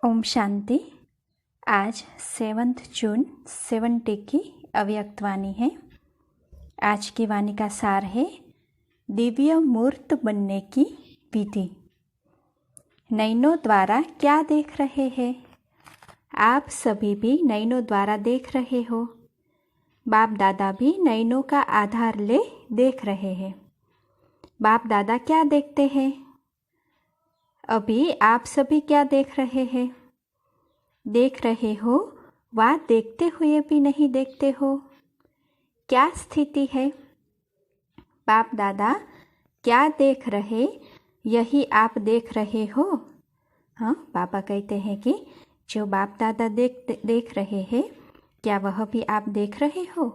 ओम शांति। आज 7 जून 70 की अव्यक्त वाणी है। आज की वाणी का सार है दिव्य मूर्त बनने की विधि। नयनों द्वारा क्या देख रहे हैं? आप सभी भी नयनों द्वारा देख रहे हो। बाप दादा भी नयनों का आधार ले देख रहे हैं। बाप दादा क्या देखते हैं? अभी आप सभी क्या देख रहे हैं? देख रहे हो वा देखते हुए भी नहीं देखते हो? क्या स्थिति है? बाप दादा क्या देख रहे, यही आप देख रहे हो। हाँ, बाबा कहते हैं कि जो बाप दादा देख रहे हैं, क्या वह भी आप देख रहे हो?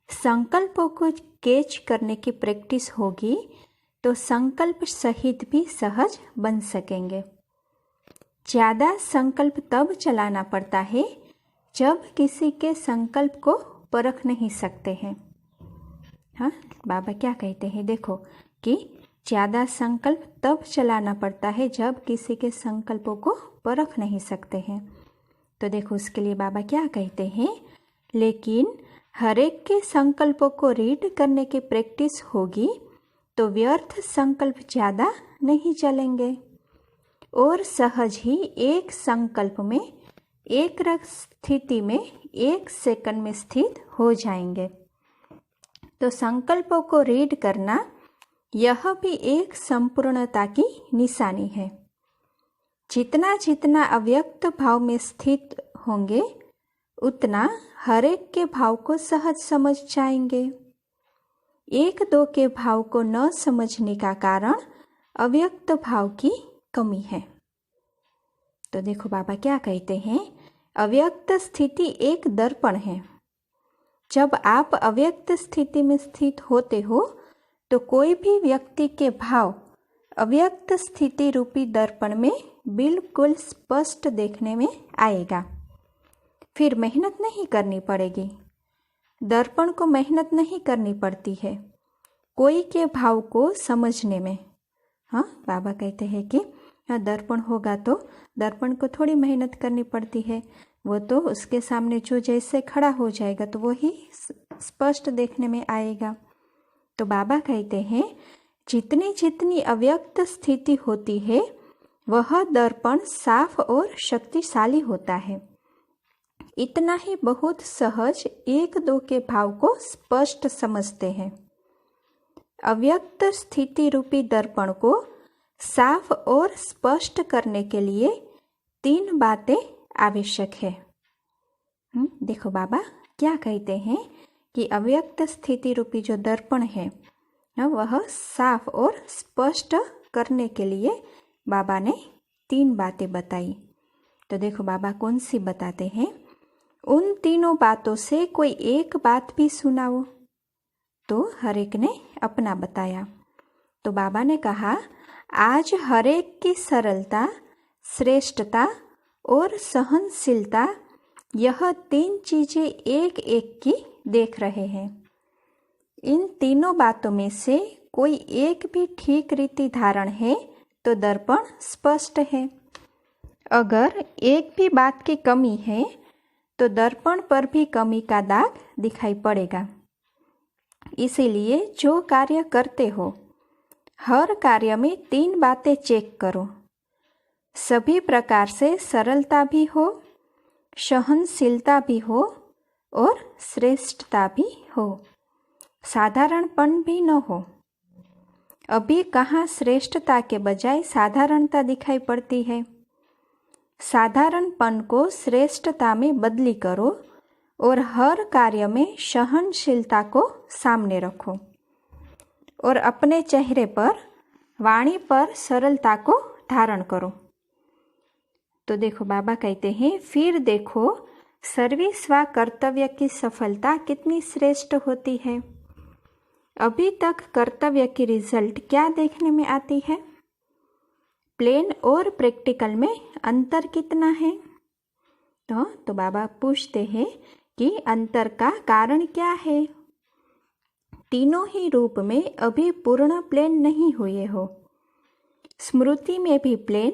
संकल्पों को कैच करने की प्रैक्टिस होगी तो संकल्प सहित भी सहज बन सकेंगे। ज़्यादा संकल्प तब चलाना पड़ता है जब किसी के संकल्प को परख नहीं सकते हैं। हाँ, बाबा क्या कहते हैं देखो कि ज़्यादा संकल्प तब चलाना पड़ता है जब किसी के संकल्पों को परख नहीं सकते हैं। तो देखो उसके लिए बाबा क्या कहते हैं, लेकिन हर एक के संकल्पों को रीड करने की प्रैक्टिस होगी तो व्यर्थ संकल्प ज़्यादा नहीं चलेंगे और सहज ही एक संकल्प में एक रस स्थिति में 1 सेकंड में स्थित हो जाएंगे। तो संकल्पों को रीड करना यह भी एक संपूर्णता की निशानी है। जितना जितना अव्यक्त भाव में स्थित होंगे उतना हर एक के भाव को सहज समझ जाएंगे। 1-2 के भाव को न समझने का कारण अव्यक्त भाव की कमी है। तो देखो बाबा क्या कहते हैं, अव्यक्त स्थिति एक दर्पण है। जब आप अव्यक्त स्थिति में स्थित होते हो तो कोई भी व्यक्ति के भाव अव्यक्त स्थिति रूपी दर्पण में बिल्कुल स्पष्ट देखने में आएगा। फिर मेहनत नहीं करनी पड़ेगी। दर्पण को मेहनत नहीं करनी पड़ती है कोई के भाव को समझने में। हाँ, बाबा कहते हैं कि दर्पण होगा तो दर्पण को थोड़ी मेहनत करनी पड़ती है, वो तो उसके सामने जो जैसे खड़ा हो जाएगा तो वो ही स्पष्ट देखने में आएगा। तो बाबा कहते हैं जितनी जितनी अव्यक्त स्थिति होती है वह दर्पण साफ और शक्तिशाली होता है। इतना ही बहुत सहज 1-2 के भाव को स्पष्ट समझते हैं। अव्यक्त स्थिति रूपी दर्पण को साफ और स्पष्ट करने के लिए 3 बातें आवश्यक है। देखो बाबा क्या कहते हैं कि अव्यक्त स्थिति रूपी जो दर्पण है वह साफ और स्पष्ट करने के लिए बाबा ने 3 बातें बताई। तो देखो बाबा कौन सी बताते हैं, उन तीनों बातों से कोई एक बात भी सुनाओ। तो हर एक ने अपना बताया। तो बाबा ने कहा आज हर एक की सरलता, श्रेष्ठता और सहनशीलता, यह 3 चीज़ें एक एक की देख रहे हैं। इन तीनों बातों में से कोई एक भी ठीक रीति धारण है तो दर्पण स्पष्ट है। अगर एक भी बात की कमी है तो दर्पण पर भी कमी का दाग दिखाई पड़ेगा। इसीलिए जो कार्य करते हो हर कार्य में 3 बातें चेक करो। सभी प्रकार से सरलता भी हो, सहनशीलता भी हो और श्रेष्ठता भी हो, साधारणपन भी न हो। अभी कहाँ श्रेष्ठता के बजाय साधारणता दिखाई पड़ती है। साधारणपन को श्रेष्ठता में बदली करो और हर कार्य में सहनशीलता को सामने रखो और अपने चेहरे पर, वाणी पर सरलता को धारण करो। तो देखो बाबा कहते हैं फिर देखो सर्विस्वा कर्तव्य की सफलता कितनी श्रेष्ठ होती है। अभी तक कर्तव्य की रिजल्ट क्या देखने में आती है? प्लेन और प्रैक्टिकल में अंतर कितना है? तो बाबा पूछते हैं कि अंतर का कारण क्या है? तीनों ही रूप में अभी पूर्ण प्लेन नहीं हुए हो। स्मृति में भी प्लेन,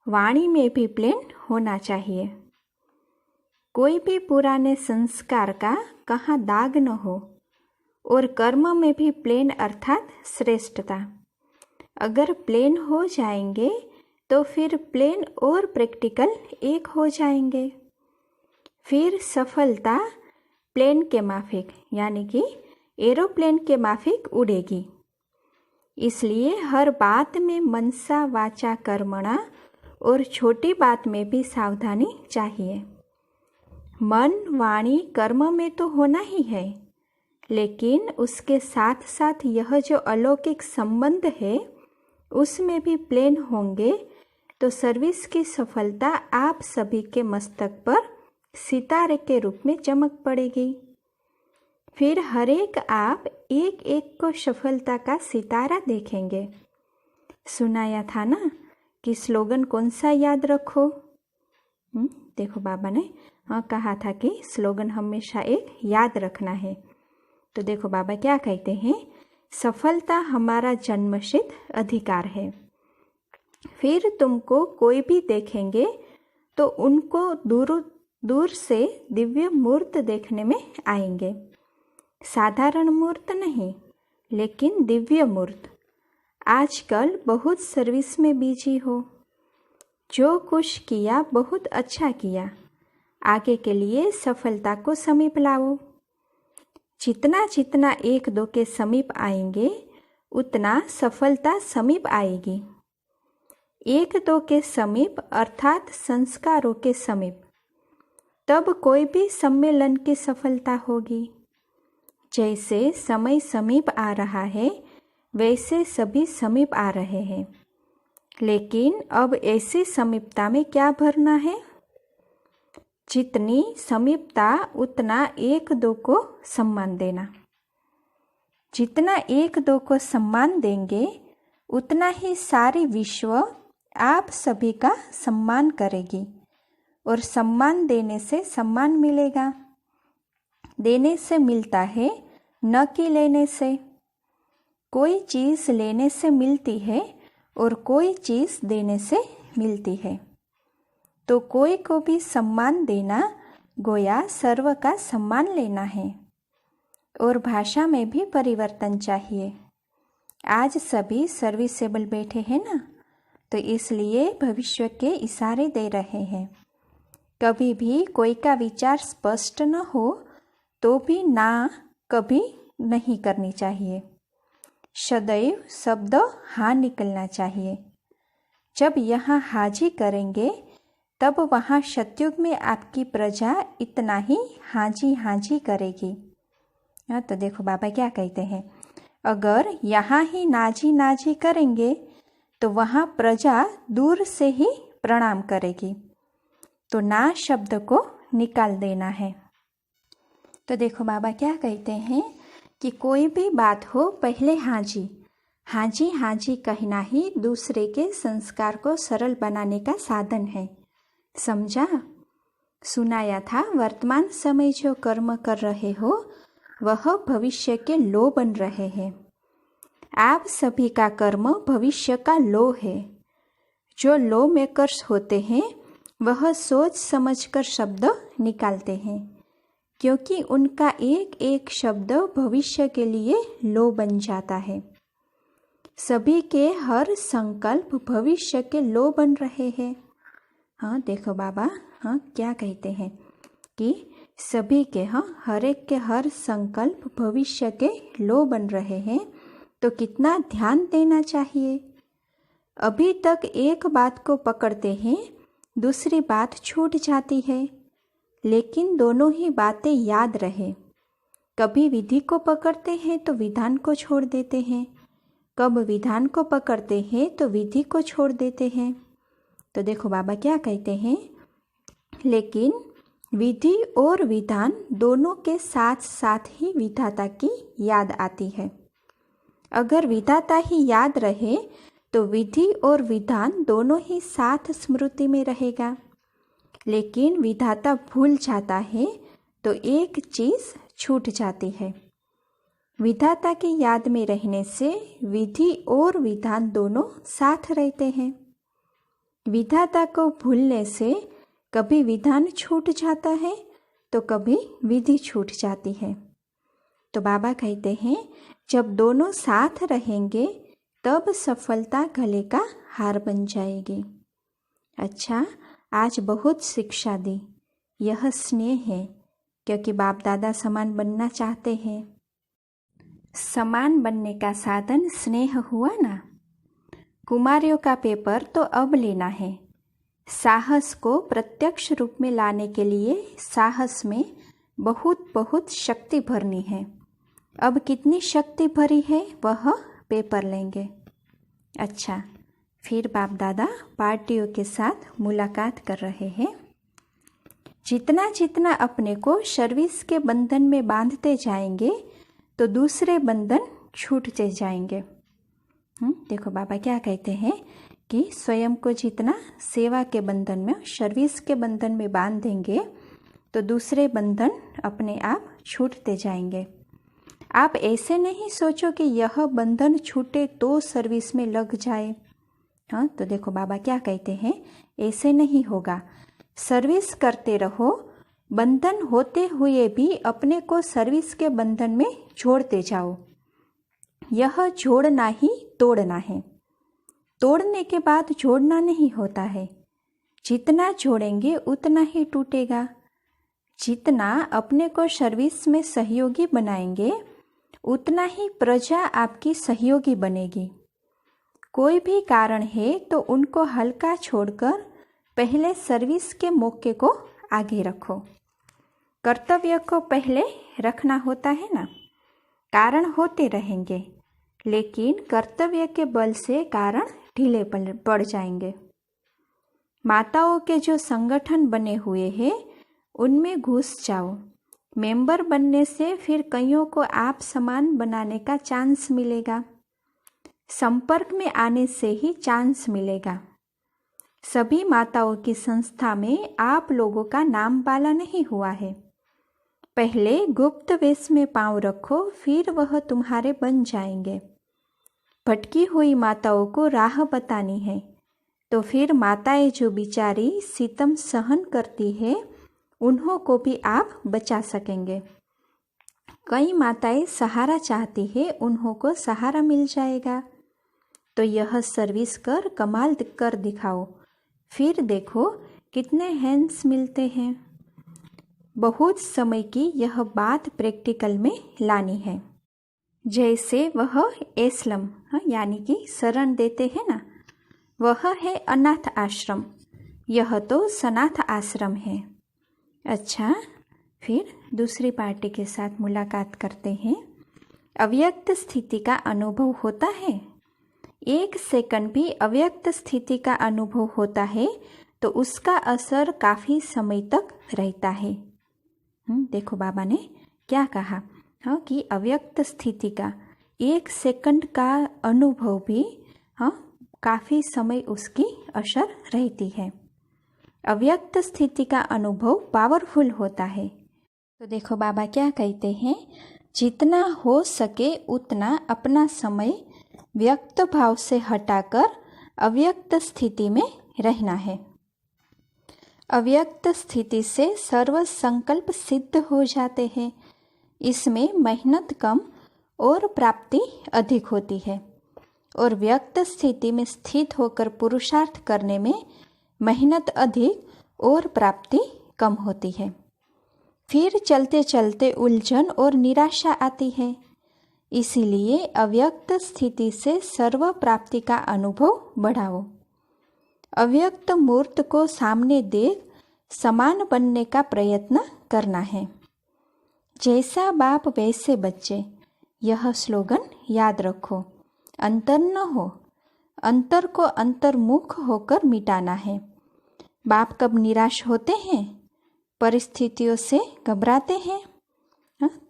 वाणी में भी प्लेन होना चाहिए। कोई भी पुराने संस्कार का कहाँ दाग न हो, और कर्म में भी प्लेन अर्थात श्रेष्ठता। अगर प्लेन हो जाएंगे तो फिर प्लेन और प्रैक्टिकल एक हो जाएंगे। फिर सफलता प्लेन के माफिक यानी कि एरोप्लेन के माफिक उड़ेगी। इसलिए हर बात में मनसा वाचा कर्मणा और छोटी बात में भी सावधानी चाहिए। मन वाणी कर्म में तो होना ही है, लेकिन उसके साथ साथ यह जो अलौकिक संबंध है उसमें भी प्लेन होंगे तो सर्विस की सफलता आप सभी के मस्तक पर सितारे के रूप में चमक पड़ेगी। फिर हर एक आप एक एक को सफलता का सितारा देखेंगे। सुनाया था ना कि स्लोगन कौन सा याद रखो। देखो बाबा ने कहा था कि स्लोगन हमेशा एक याद रखना है। तो देखो बाबा क्या कहते हैं, सफलता हमारा जन्मसिद्ध अधिकार है। फिर तुमको कोई भी देखेंगे तो उनको दूर दूर से दिव्य मूर्त देखने में आएंगे। साधारण मूर्त नहीं, लेकिन दिव्य मूर्त। आजकल बहुत सर्विस में बिजी हो, जो कुछ किया बहुत अच्छा किया, आगे के लिए सफलता को समीप लाओ। जितना जितना एक दो के समीप आएंगे उतना सफलता समीप आएगी। एक दो के समीप अर्थात संस्कारों के समीप, तब कोई भी सम्मेलन की सफलता होगी। जैसे समय समीप आ रहा है वैसे सभी समीप आ रहे हैं, लेकिन अब ऐसी समीपता में क्या भरना है? जितनी समीपता उतना एक दो को सम्मान देना। जितना एक दो को सम्मान देंगे उतना ही सारी विश्व आप सभी का सम्मान करेगी, और सम्मान देने से सम्मान मिलेगा। देने से मिलता है, न कि लेने से। कोई चीज़ लेने से मिलती है और कोई चीज़ देने से मिलती है। तो कोई को भी सम्मान देना गोया सर्व का सम्मान लेना है। और भाषा में भी परिवर्तन चाहिए। आज सभी सर्विसेबल बैठे हैं ना, तो इसलिए भविष्य के इशारे दे रहे हैं। कभी भी कोई का विचार स्पष्ट न हो तो भी ना कभी नहीं करनी चाहिए। सदैव शब्द हाँ निकलना चाहिए। जब यहाँ हाजी करेंगे तब वहाँ सतयुग में आपकी प्रजा इतना ही हाजी करेगी। तो देखो बाबा क्या कहते हैं, अगर यहाँ ही नाजी करेंगे तो वहाँ प्रजा दूर से ही प्रणाम करेगी। तो ना शब्द को निकाल देना है। तो देखो बाबा क्या कहते हैं कि कोई भी बात हो पहले हाजी कहना ही दूसरे के संस्कार को सरल बनाने का साधन है। समझा? सुनाया था वर्तमान समय जो कर्म कर रहे हो वह भविष्य के लो बन रहे हैं। आप सभी का कर्म भविष्य का लो है। जो लो मेकर्स होते हैं वह सोच समझकर शब्द निकालते हैं, क्योंकि उनका एक एक शब्द भविष्य के लिए लो बन जाता है। सभी के हर संकल्प भविष्य के लो बन रहे हैं। देखो बाबा क्या कहते हैं कि सभी के हर एक के हर संकल्प भविष्य के लो बन रहे हैं। तो कितना ध्यान देना चाहिए। अभी तक एक बात को पकड़ते हैं, दूसरी बात छूट जाती है, लेकिन दोनों ही बातें याद रहे। कभी विधि को पकड़ते हैं तो विधान को छोड़ देते हैं, कब विधान को पकड़ते हैं तो विधि को छोड़ देते हैं। तो देखो बाबा क्या कहते हैं, लेकिन विधि और विधान दोनों के साथ साथ ही विधाता की याद आती है। अगर विधाता ही याद रहे तो विधि और विधान दोनों ही साथ स्मृति में रहेगा। लेकिन विधाता भूल जाता है तो एक चीज़ छूट जाती है। विधाता की याद में रहने से विधि और विधान दोनों साथ रहते हैं। विधाता को भूलने से कभी विधान छूट जाता है तो कभी विधि छूट जाती है। तो बाबा कहते हैं, जब दोनों साथ रहेंगे तब सफलता गले का हार बन जाएगी। अच्छा, आज बहुत शिक्षा दी। यह स्नेह है, क्योंकि बाप दादा समान बनना चाहते हैं। समान बनने का साधन स्नेह हुआ ना। कुमारियों का पेपर तो अब लेना है। साहस को प्रत्यक्ष रूप में लाने के लिए साहस में बहुत बहुत शक्ति भरनी है। अब कितनी शक्ति भरी है वह पेपर लेंगे। अच्छा, फिर बाप दादा पार्टियों के साथ मुलाकात कर रहे हैं। जितना जितना अपने को सर्विस के बंधन में बांधते जाएंगे तो दूसरे बंधन छूटते जाएंगे। देखो बाबा क्या कहते हैं कि स्वयं को जितना सेवा के बंधन में, सर्विस के बंधन में बांध देंगे तो दूसरे बंधन अपने आप छूटते जाएंगे। आप ऐसे नहीं सोचो कि यह बंधन छूटे तो सर्विस में लग जाए। तो देखो बाबा क्या कहते हैं, ऐसे नहीं होगा। सर्विस करते रहो, बंधन होते हुए भी अपने को सर्विस के बंधन में जोड़ते जाओ। यह जोड़ना ही तोड़ना है। तोड़ने के बाद जोड़ना नहीं होता है। जितना जोड़ेंगे उतना ही टूटेगा। जितना अपने को सर्विस में सहयोगी बनाएंगे उतना ही प्रजा आपकी सहयोगी बनेगी। कोई भी कारण है तो उनको हल्का छोड़कर पहले सर्विस के मौके को आगे रखो। कर्तव्य को पहले रखना होता है ना। कारण होते रहेंगे, लेकिन कर्तव्य के बल से कारण ढीले पड़ जाएंगे। माताओं के जो संगठन बने हुए हैं उनमें घुस जाओ। मेंबर बनने से फिर कईयों को आप समान बनाने का चांस मिलेगा। संपर्क में आने से ही चांस मिलेगा। सभी माताओं की संस्था में आप लोगों का नाम बाला नहीं हुआ है। पहले गुप्त वेश में पांव रखो, फिर वह तुम्हारे बन जाएंगे। भटकी हुई माताओं को राह बतानी है, तो फिर माताएं जो बिचारी सितम सहन करती है उन्हों को भी आप बचा सकेंगे। कई माताएं सहारा चाहती है, उन्हों को सहारा मिल जाएगा। तो यह सर्विस कर कमाल कर दिखाओ, फिर देखो कितने हैंड्स मिलते हैं। बहुत समय की यह बात प्रैक्टिकल में लानी है। जैसे वह एस्लम यानी कि शरण देते हैं ना, वह है अनाथ आश्रम, यह तो सनाथ आश्रम है। अच्छा, फिर दूसरी पार्टी के साथ मुलाकात करते हैं। अव्यक्त स्थिति का अनुभव होता है। 1 सेकंड भी अव्यक्त स्थिति का अनुभव होता है तो उसका असर काफ़ी समय तक रहता है। देखो बाबा ने क्या कहा, कि अव्यक्त स्थिति का 1 सेकंड का अनुभव भी काफ़ी समय उसकी असर रहती है। अव्यक्त स्थिति का अनुभव पावरफुल होता है। तो देखो बाबा क्या कहते हैं, जितना हो सके उतना अपना समय व्यक्त भाव से हटाकर अव्यक्त स्थिति में रहना है। अव्यक्त स्थिति से सर्व संकल्प सिद्ध हो जाते हैं। इसमें मेहनत कम और प्राप्ति अधिक होती है, और व्यक्त स्थिति में स्थित होकर पुरुषार्थ करने में मेहनत अधिक और प्राप्ति कम होती है। फिर चलते चलते उलझन और निराशा आती है। इसीलिए अव्यक्त स्थिति से सर्व प्राप्ति का अनुभव बढ़ाओ। अव्यक्त मूर्त को सामने देख समान बनने का प्रयत्न करना है। जैसा बाप वैसे बच्चे, यह स्लोगन याद रखो। अंतर न हो, अंतर को अंतर्मुख होकर मिटाना है। बाप कब निराश होते हैं, परिस्थितियों से घबराते हैं।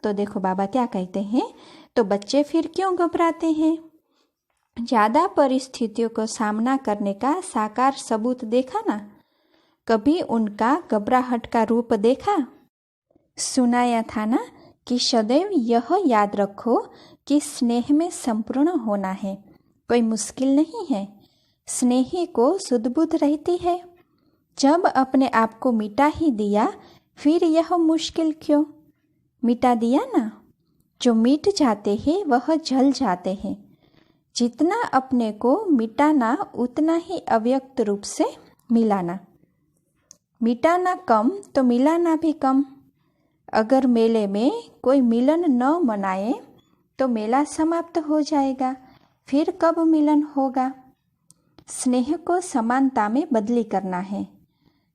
तो देखो बाबा क्या कहते हैं, तो बच्चे फिर क्यों घबराते हैं? ज़्यादा परिस्थितियों को सामना करने का साकार सबूत देखा ना? कभी उनका घबराहट का रूप देखा? सुनाया था ना कि सदैव यह याद रखो कि स्नेह में संपूर्ण होना है। कोई मुश्किल नहीं है। स्नेही को सुध-बुध रहती है। जब अपने आप को मिटा ही दिया, फिर यह मुश्किल क्यों? मिटा दिया ना। जो मिट जाते हैं वह जल जाते हैं। जितना अपने को मिटाना उतना ही अव्यक्त रूप से मिलाना। मिटाना कम तो मिलाना भी कम। अगर मेले में कोई मिलन न मनाए तो मेला समाप्त हो जाएगा, फिर कब मिलन होगा? स्नेह को समानता में बदली करना है।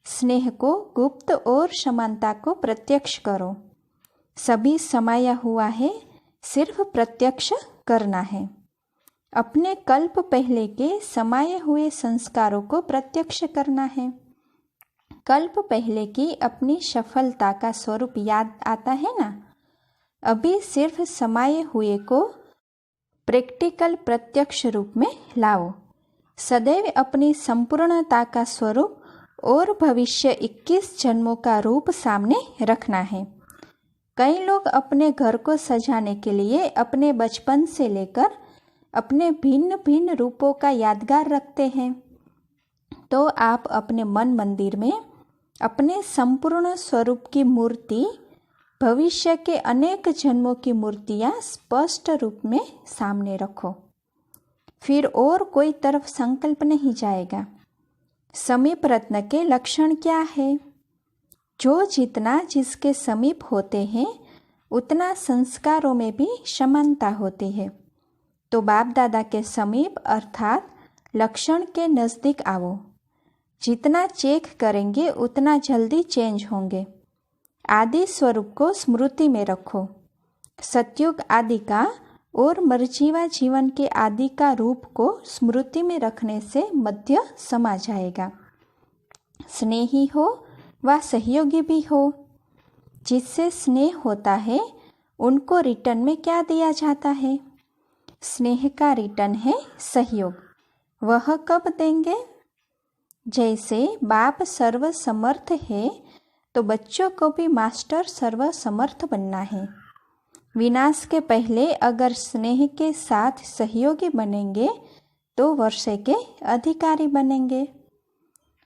स्नेह को गुप्त और समानता को प्रत्यक्ष करो। सभी समाया हुआ है, सिर्फ प्रत्यक्ष करना है। अपने कल्प पहले के समाये हुए संस्कारों को प्रत्यक्ष करना है। कल्प पहले की अपनी सफलता का स्वरूप याद आता है ना? अभी सिर्फ समाये हुए को प्रैक्टिकल प्रत्यक्ष रूप में लाओ। सदैव अपनी संपूर्णता का स्वरूप और भविष्य 21 जन्मों का रूप सामने रखना है। कई लोग अपने घर को सजाने के लिए अपने बचपन से लेकर अपने भिन्न भिन्न रूपों का यादगार रखते हैं। तो आप अपने मन मंदिर में अपने संपूर्ण स्वरूप की मूर्ति, भविष्य के अनेक जन्मों की मूर्तियां स्पष्ट रूप में सामने रखो। फिर और कोई तरफ संकल्प नहीं जाएगा। समीप रत्न के लक्षण क्या है? जो जितना जिसके समीप होते हैं उतना संस्कारों में भी समानता होती है। तो बाप दादा के समीप अर्थात लक्षण के नज़दीक आओ। जितना चेक करेंगे उतना जल्दी चेंज होंगे। आदि स्वरूप को स्मृति में रखो। सतयुग आदि का और मरजीवा जीवन के आदि का रूप को स्मृति में रखने से मध्य समा जाएगा। स्नेही हो व सहयोगी भी हो। जिससे स्नेह होता है उनको रिटर्न में क्या दिया जाता है? स्नेह का रिटर्न है सहयोग। वह कब देंगे? जैसे बाप सर्वसमर्थ है तो बच्चों को भी मास्टर सर्वसमर्थ बनना है। विनाश के पहले अगर स्नेह के साथ सहयोगी बनेंगे तो वर्षे के अधिकारी बनेंगे।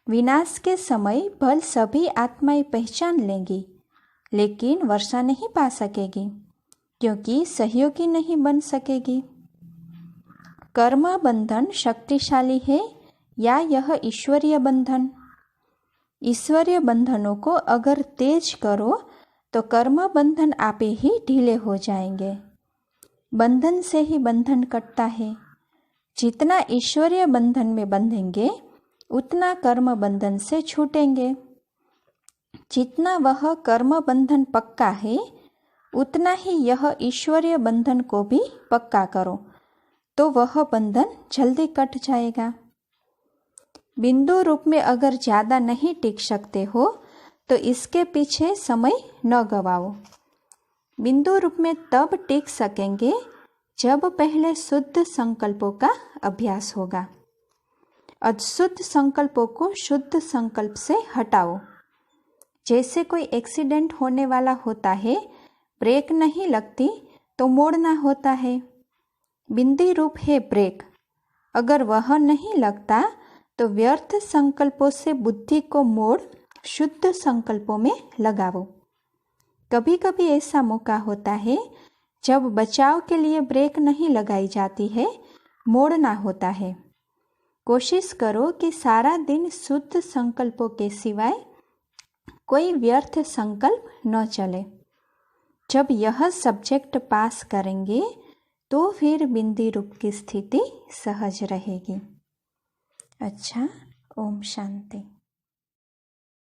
विनाश के समय भल सभी आत्माएं पहचान लेंगी, लेकिन वर्षा नहीं पा सकेगी क्योंकि सहयोगी नहीं बन सकेगी। कर्म बंधन शक्तिशाली है या यह ईश्वरीय बंधन? ईश्वरीय बंधनों को अगर तेज करो तो कर्म बंधन आपे ही ढीले हो जाएंगे। बंधन से ही बंधन कटता है। जितना ईश्वरीय बंधन में बंधेंगे उतना कर्म बंधन से छूटेंगे। जितना वह कर्म बंधन पक्का है उतना ही यह ईश्वरीय बंधन को भी पक्का करो, तो वह बंधन जल्दी कट जाएगा। बिंदु रूप में अगर ज़्यादा नहीं टिक सकते हो तो इसके पीछे समय न गवाओ। बिंदु रूप में तब टिक सकेंगे जब पहले शुद्ध संकल्पों का अभ्यास होगा। अशुद्ध संकल्पों को शुद्ध संकल्प से हटाओ। जैसे कोई एक्सीडेंट होने वाला होता है, ब्रेक नहीं लगती तो मोड़ना होता है। बिंदी रूप है ब्रेक। अगर वह नहीं लगता तो व्यर्थ संकल्पों से बुद्धि को मोड़ शुद्ध संकल्पों में लगाओ। कभी कभी ऐसा मौका होता है जब बचाव के लिए ब्रेक नहीं लगाई जाती है, मोड़ना होता है। कोशिश करो कि सारा दिन शुद्ध संकल्पों के सिवाय कोई व्यर्थ संकल्प न चले। जब यह सब्जेक्ट पास करेंगे तो फिर बिंदी रूप की स्थिति सहज रहेगी। अच्छा, ओम शांति।